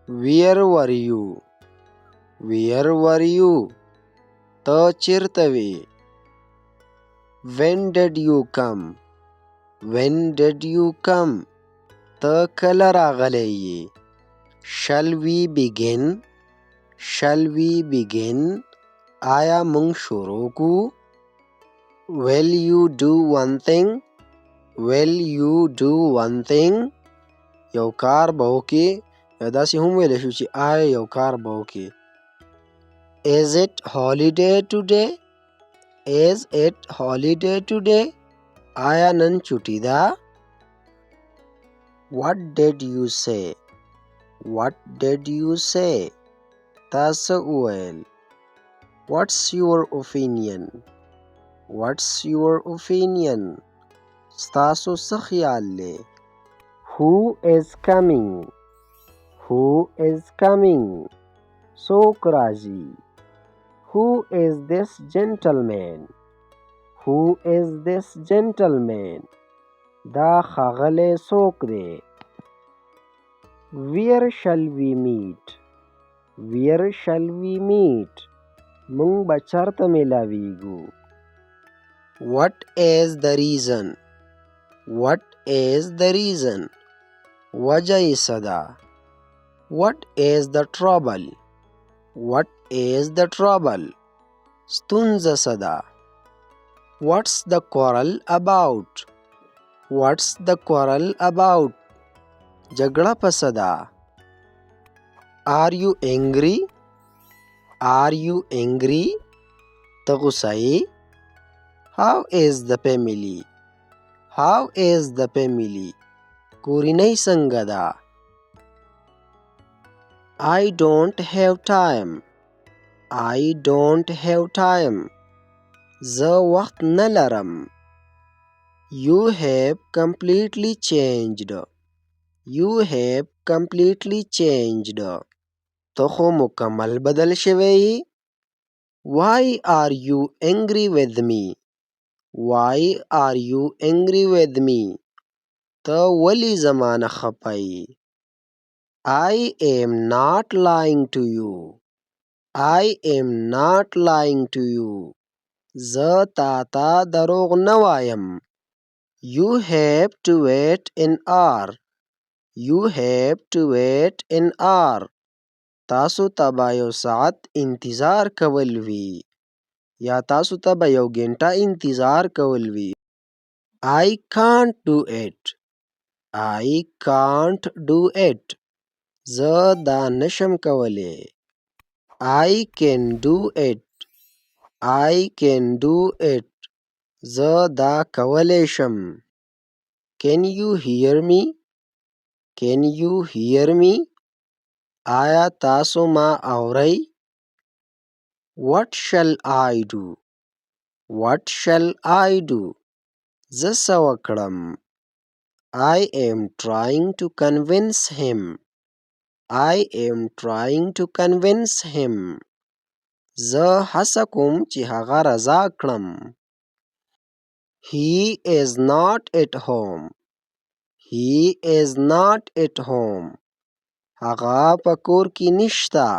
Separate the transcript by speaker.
Speaker 1: Where were you? Where were you? ته چیرته وې؟ When did you come? When did you come? ته کله راغلی یې؟ Shall we begin? Shall we begin? آیا موږ شروع کوو؟ Will you do one thing? Will you do one thing? یو کار به وکې، یا داسې هم ویلی شو چې آیا یو کار به وکې. Is it holiday today? Is it holiday today? آیا نن چټي ده؟ What did you say? What did you say? تا څه وویل؟ What's your opinion? What's your opinion? ستاسو څه خیال دی؟ Who is coming? Who is coming? څوک راځي؟ Who is this gentleman? Who is this gentleman? دا ښاغلی څوک دی؟ Where shall we meet? Where shall we meet? موږ به چېرته میلاویږو؟ What is the reason? What is the reason? وجه یې څه ده؟ What is the trouble? What is the trouble? ستونزه څه ده؟ What's the quarrel about? What's the quarrel about? جګړه په څه ده؟ Are you angry? Are you angry? ته غوسه یې؟ How is the family? How is the family? کورنۍ څنګه ده؟ I don't have time. I don't have time. زه وخت نه لرم. You have completely changed. You have completely changed. ته خو مکمل بدل شوی یې. Why are you angry with me? Why are you angry with me? ته ولې زما نه خفه یې؟ I am not lying to you. I am not lying to you. زه تا ته دروغ نه وایم. You have to wait an hour. You have to wait an hour. تاسو ته به یو ساعت انتظار کول وي، یا تاسو ته به یو ګنټه انتظار کول وي. I can't do it. I can't do it. زه دا نشم کولی. I can do it. I can do it. زه دا کولی شم. Can you hear me? Can you hear me? آیا تاسو ما اورئ؟ What shall I do? What shall I do? زه څه وکړم؟ I am trying to convince him. I am trying to convince him. زه هڅه کوم چې هغه رضا کړم. He is not at home. He is not at home. هغه په کور کې نشته.